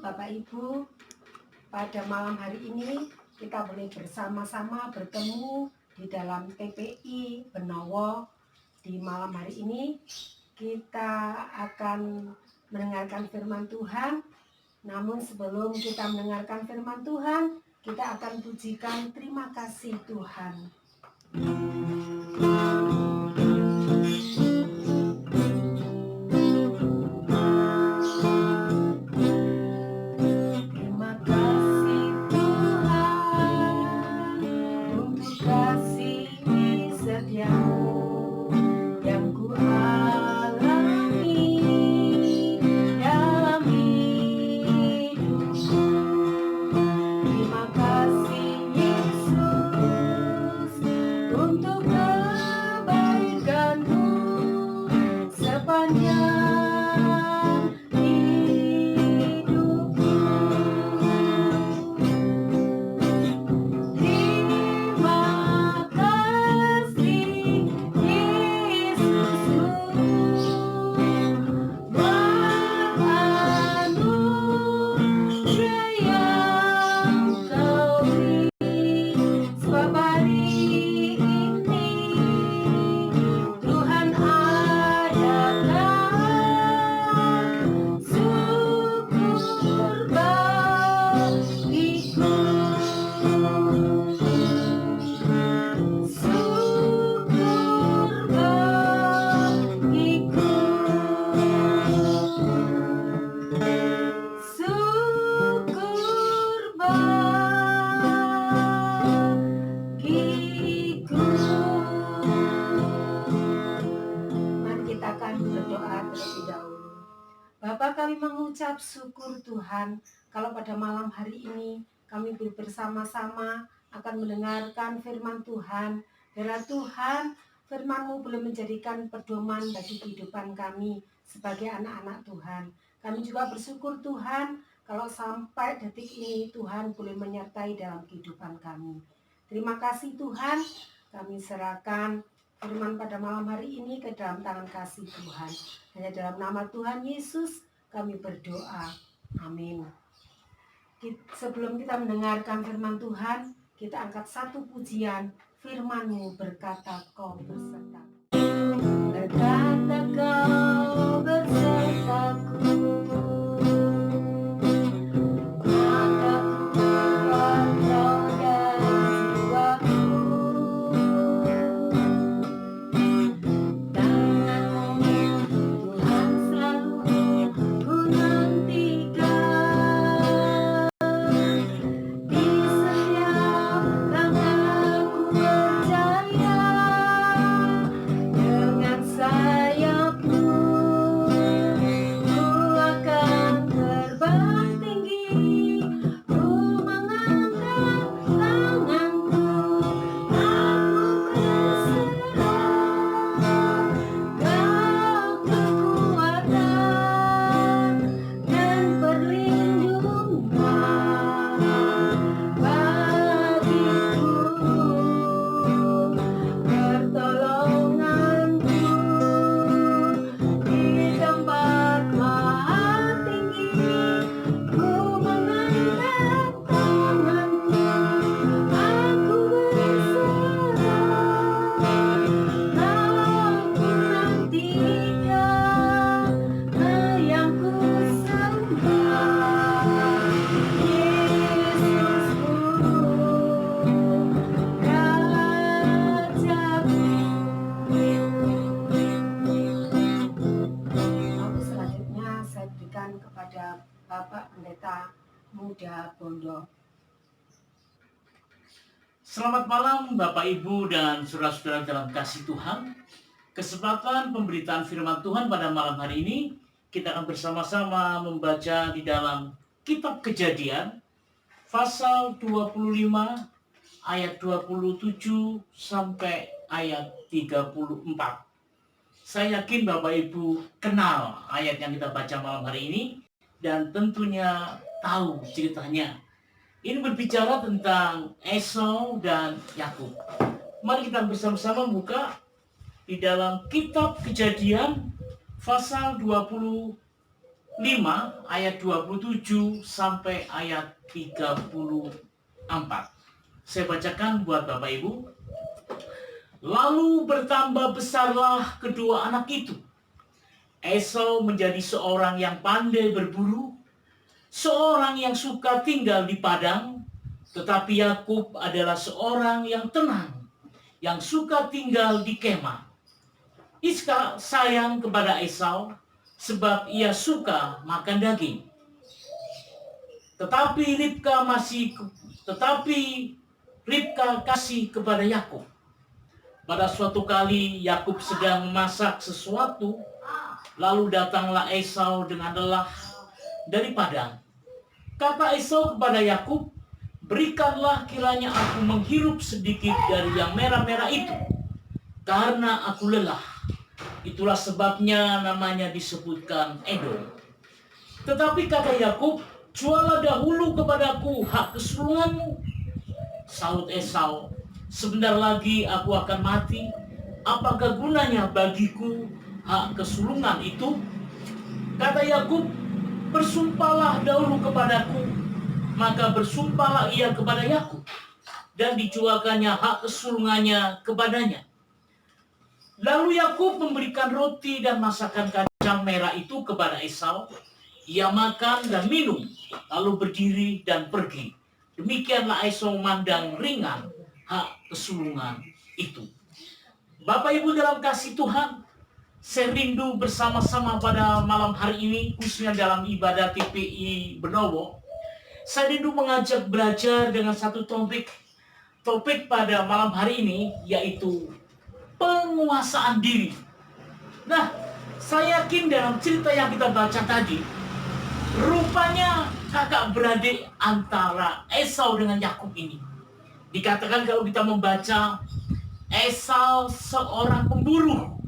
Bapak Ibu, pada malam hari ini kita boleh bersama-sama bertemu di dalam TPI Benowo. Di malam hari ini kita akan mendengarkan firman Tuhan. Namun sebelum kita mendengarkan firman Tuhan, kita akan pujikan terima kasih Tuhan. Bapak, kami mengucap syukur Tuhan kalau pada malam hari ini kami bersama-sama akan mendengarkan firman Tuhan. Biarlah Tuhan, firman-Mu boleh menjadikan pedoman bagi kehidupan kami sebagai anak-anak Tuhan. Kami juga bersyukur Tuhan kalau sampai detik ini Tuhan boleh menyertai dalam kehidupan kami. Terima kasih Tuhan, kami serahkan firman pada malam hari ini ke dalam tangan kasih Tuhan. Hanya dalam nama Tuhan Yesus kami berdoa. Amin. Sebelum kita mendengarkan firman Tuhan, kita angkat satu pujian. Firman-Mu berkata kau berserta. Berkata kau bersertaku. Kepada Bapak Pendeta Muda Bondo. Selamat malam Bapak Ibu dan saudara-saudara dalam kasih Tuhan. Kesempatan pemberitaan firman Tuhan pada malam hari ini kita akan bersama-sama membaca di dalam Kitab Kejadian pasal 25 ayat 27 sampai ayat 34. Saya yakin Bapak Ibu kenal ayat yang kita baca malam hari ini dan tentunya tahu ceritanya. Ini berbicara tentang Esau dan Yakub. Mari kita bersama-sama buka di dalam Kitab Kejadian pasal 25 5 ayat 27 sampai ayat 34. Saya bacakan buat Bapak Ibu. Lalu bertambah besarlah kedua anak itu. Esau menjadi seorang yang pandai berburu, seorang yang suka tinggal di padang, tetapi Yakub adalah seorang yang tenang, yang suka tinggal di kemah. Iskak sayang kepada Esau sebab ia suka makan daging. Tetapi Ribka kasih kepada Yakub. Pada suatu kali Yakub sedang memasak sesuatu, lalu datanglah Esau dengan lelah dari padang. Kata Esau kepada Yakub, "Berikanlah kiranya aku menghirup sedikit dari yang merah-merah itu, karena aku lelah." Itulah sebabnya namanya disebutkan Edom. Tetapi kata Yakub, "Jualah dahulu kepadaku hak kesulunganmu." Sahut Esau, "Sebentar lagi aku akan mati. Apakah gunanya bagiku hak kesulungan itu?" Kata Yakub, "Bersumpahlah dahulu kepadaku." Maka bersumpahlah ia kepada Yakub, dan dijualkannya hak kesulungannya kepadanya. Lalu Yakub memberikan roti dan masakan kacang merah itu kepada Esau. Ia makan dan minum, lalu berdiri dan pergi. Demikianlah Esau memandang ringan hak kesulungan itu. Bapak Ibu dalam kasih Tuhan, saya rindu bersama-sama pada malam hari ini, khususnya dalam ibadah TPI Benowo. Saya rindu mengajak belajar dengan satu topik pada malam hari ini, yaitu penguasaan diri. Nah, saya yakin dalam cerita yang kita baca tadi, rupanya kakak beradik antara Esau dengan Yakub ini. Dikatakan kalau kita membaca, Esau seorang pemburu,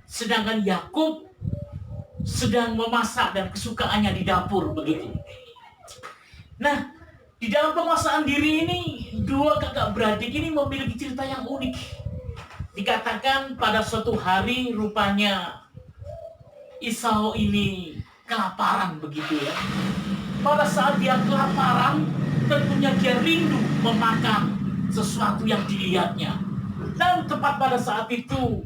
sedangkan Yakub sedang memasak dan kesukaannya di dapur begitu. Nah, di dalam penguasaan diri ini, dua kakak beradik ini memiliki cerita yang unik. Dikatakan pada suatu hari rupanya Esau ini kelaparan begitu ya. Pada saat dia kelaparan, tentunya dia rindu memakan sesuatu yang dilihatnya. Dan tepat pada saat itu,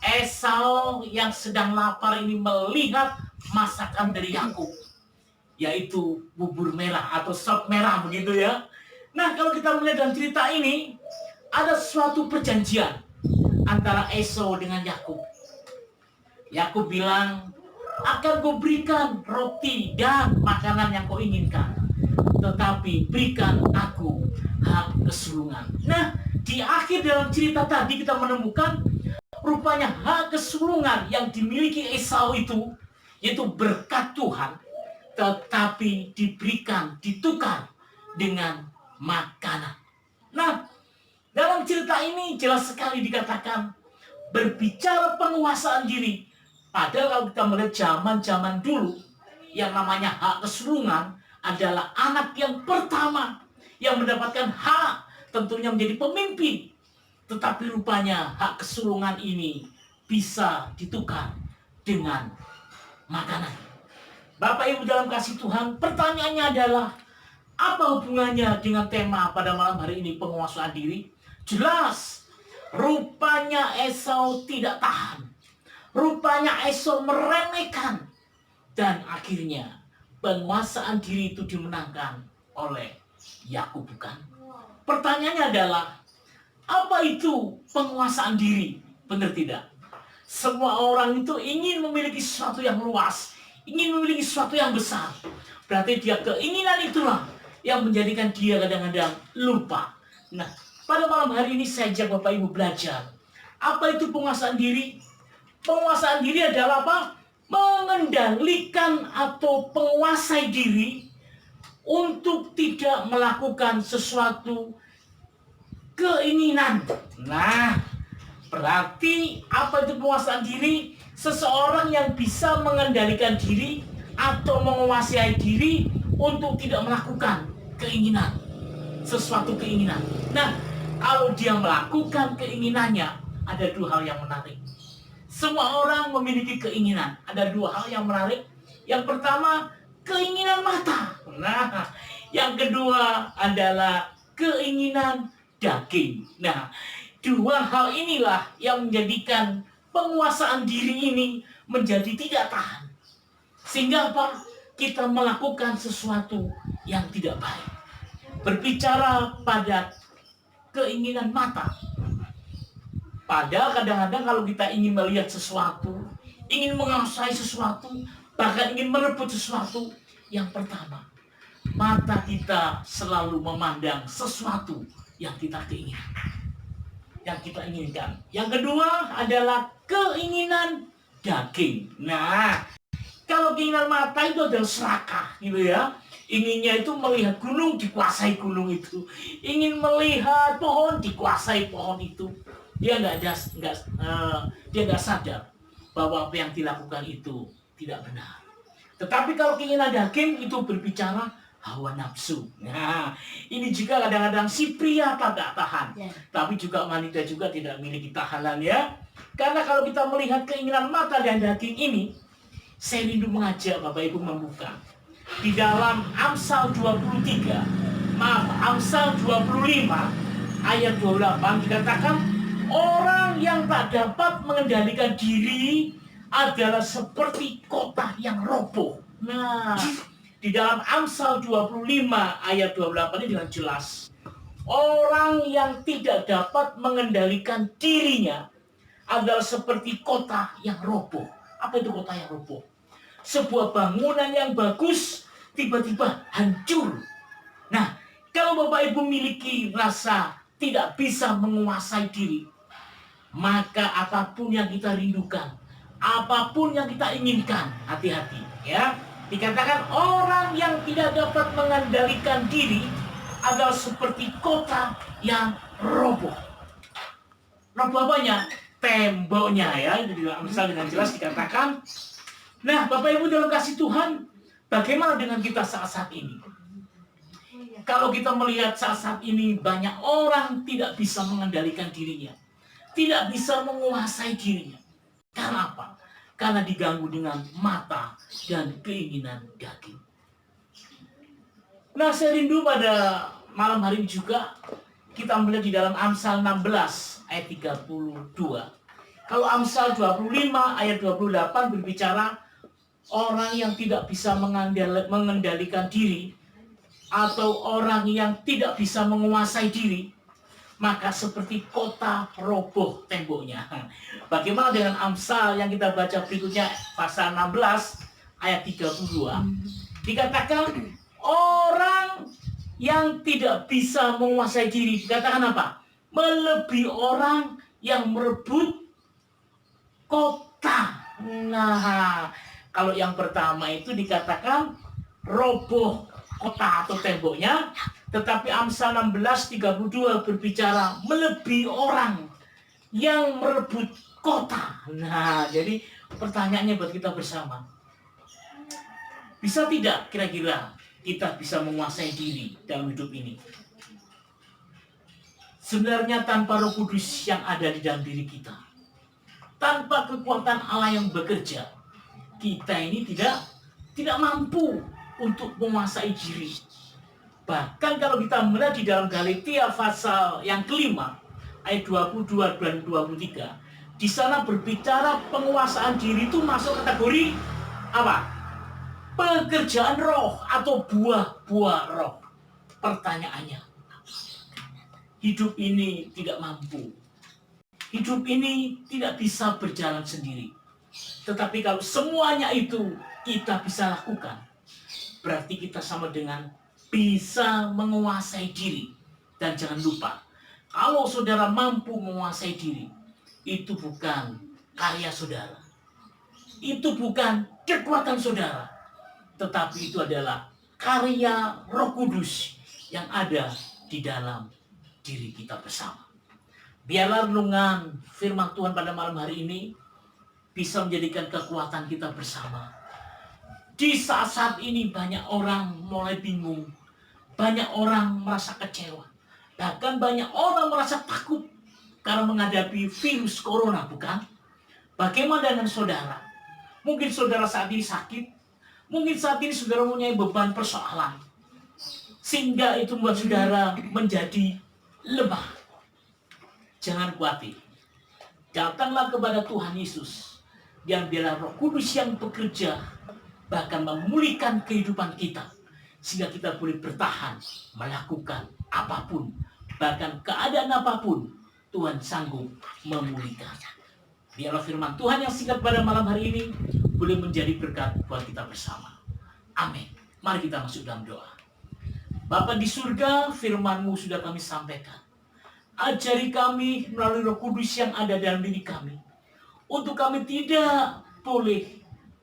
Esau yang sedang lapar ini melihat masakan dari Yakub, yaitu bubur merah atau sop merah begitu ya. Nah, kalau kita melihat dalam cerita ini, ada suatu perjanjian antara Esau dengan Yakub. Yakub bilang, "Akan kau berikan roti dan makanan yang kau inginkan, tetapi berikan aku hak kesulungan." Nah, di akhir dalam cerita tadi kita menemukan rupanya hak kesulungan yang dimiliki Esau itu, yaitu berkat Tuhan, tetapi ditukar dengan makanan. Nah, dalam cerita ini jelas sekali dikatakan berbicara penguasaan diri. Padahal kalau kita melihat zaman-zaman dulu, yang namanya hak kesulungan adalah anak yang pertama yang mendapatkan hak, tentunya menjadi pemimpin. Tetapi rupanya hak kesulungan ini bisa ditukar dengan makanan. Bapak Ibu dalam kasih Tuhan, pertanyaannya adalah, apa hubungannya dengan tema pada malam hari ini, penguasaan diri? Jelas, rupanya Esau tidak tahan. Rupanya Esau meremehkan. Dan akhirnya penguasaan diri itu dimenangkan oleh Yakub, bukan? Pertanyaannya adalah, apa itu penguasaan diri? Benar tidak? Semua orang itu ingin memiliki sesuatu yang luas, ingin memiliki sesuatu yang besar. Berarti dia keinginan itulah yang menjadikan dia kadang-kadang lupa. Nah, pada malam hari ini saya ajak Bapak Ibu belajar. Apa itu penguasaan diri? Penguasaan diri adalah apa? Mengendalikan atau menguasai diri untuk tidak melakukan sesuatu keinginan. Nah, berarti apa itu penguasaan diri? Seseorang yang bisa mengendalikan diri atau menguasai diri untuk tidak melakukan keinginan, sesuatu keinginan. Nah, kalau dia melakukan keinginannya, ada dua hal yang menarik. Semua orang memiliki keinginan. Ada dua hal yang menarik. Yang pertama, keinginan mata. Nah, yang kedua adalah keinginan daging. Nah, dua hal inilah yang menjadikan penguasaan diri ini menjadi tidak tahan. Sehingga apa? Kita melakukan sesuatu yang tidak baik. Berbicara pada keinginan mata. Padahal kadang-kadang kalau kita ingin melihat sesuatu, ingin menguasai sesuatu, bahkan ingin merebut sesuatu, yang pertama, mata kita selalu memandang sesuatu yang kita keinginkan, yang kita inginkan. Yang kedua adalah keinginan daging. Nah, kalau keinginan mata itu adalah serakah, gitu ya. Inginnya itu melihat gunung, dikuasai gunung itu. Ingin melihat pohon, dikuasai pohon itu. Dia nggak sadar bahwa apa yang dilakukan itu tidak benar. Tetapi kalau keinginan daging itu berbicara hawa nafsu. Nah, ini juga kadang-kadang si pria tak tahan, tapi juga wanita juga tidak memiliki tahanan ya. Karena kalau kita melihat keinginan mata dan daging ini, saya rindu mengajak Bapak Ibu membuka di dalam Amsal 25 ayat 28 dikatakan, orang yang tak dapat mengendalikan diri adalah seperti kota yang roboh. Nah, di dalam Amsal 25 ayat 28 ini dengan jelas, orang yang tidak dapat mengendalikan dirinya adalah seperti kota yang roboh. Apa itu kota yang roboh? Sebuah bangunan yang bagus tiba-tiba hancur. Nah, kalau Bapak Ibu memiliki rasa tidak bisa menguasai diri, maka apapun yang kita rindukan, apapun yang kita inginkan, hati-hati ya. Dikatakan orang yang tidak dapat mengendalikan diri adalah seperti kota yang roboh. Roboh apanya? Temboknya ya. Di dalam Amsal dengan jelas dikatakan. Nah, Bapak Ibu dalam kasih Tuhan, bagaimana dengan kita saat-saat ini? Kalau kita melihat saat-saat ini banyak orang tidak bisa mengendalikan dirinya, tidak bisa menguasai dirinya. Karena apa? Karena diganggu dengan mata dan keinginan daging. Nah, saya rindu pada malam hari ini juga kita melihat di dalam Amsal 16 ayat 32. Kalau Amsal 25 ayat 28 berbicara orang yang tidak bisa mengendalikan diri atau orang yang tidak bisa menguasai diri, maka seperti kota roboh temboknya. Bagaimana dengan Amsal yang kita baca berikutnya, pasal 16 ayat 32. Dikatakan orang yang tidak bisa menguasai diri, dikatakan apa? Melebihi orang yang merebut kota. Nah, kalau yang pertama itu dikatakan roboh kota atau temboknya, tetapi Amsal 16:32 berbicara melebihi orang yang merebut kota. Nah, jadi pertanyaannya buat kita bersama, bisa tidak kira-kira kita bisa menguasai diri dalam hidup ini? Sebenarnya tanpa Roh Kudus yang ada di dalam diri kita, tanpa kekuatan Allah yang bekerja, kita ini tidak mampu untuk menguasai diri. Bahkan kalau kita melihat di dalam Galatia pasal yang kelima, ayat 22 dan 23, di sana berbicara penguasaan diri itu masuk kategori apa? Pekerjaan roh atau buah-buah roh. Pertanyaannya, hidup ini tidak mampu. Hidup ini tidak bisa berjalan sendiri. Tetapi kalau semuanya itu kita bisa lakukan, berarti kita sama dengan bisa menguasai diri. Dan jangan lupa, kalau saudara mampu menguasai diri, itu bukan karya saudara, itu bukan kekuatan saudara, tetapi itu adalah karya Roh Kudus yang ada di dalam diri kita bersama. Biarlah renungan firman Tuhan pada malam hari ini bisa menjadikan kekuatan kita bersama. Di saat-saat ini banyak orang mulai bingung, banyak orang merasa kecewa, bahkan banyak orang merasa takut karena menghadapi virus corona, bukan? Bagaimana dengan saudara? Mungkin saudara saat ini sakit, Mungkin saat ini saudara mempunyai beban persoalan, sehingga itu membuat saudara menjadi lemah. Jangan khawatir. Datanglah kepada Tuhan Yesus, dan biarlah Roh Kudus yang bekerja, bahkan memulihkan kehidupan kita, sehingga kita boleh bertahan, melakukan apapun, bahkan keadaan apapun, Tuhan sanggup memulihkan. Biarlah firman Tuhan yang singkat pada malam hari ini boleh menjadi berkat buat kita bersama. Amin. Mari kita masuk dalam doa. Bapa di surga, firman-Mu sudah kami sampaikan. Ajari kami melalui Roh Kudus yang ada dalam diri kami, untuk kami tidak boleh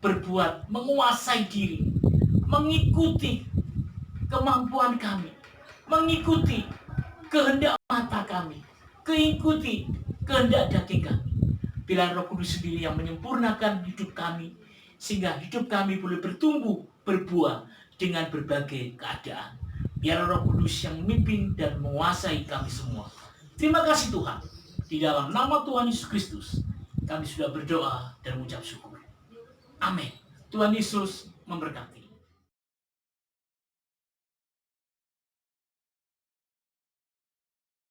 berbuat menguasai diri, mengikuti kemampuan kami, mengikuti kehendak mata kami, mengikuti kehendak daging kami. Biar Roh Kudus sendiri yang menyempurnakan hidup kami, sehingga hidup kami boleh bertumbuh, berbuah dengan berbagai keadaan. Biar Roh Kudus yang memimpin dan menguasai kami semua. Terima kasih Tuhan. Di dalam nama Tuhan Yesus Kristus, kami sudah berdoa dan mengucap syukur. Amin. Tuhan Yesus memberkati.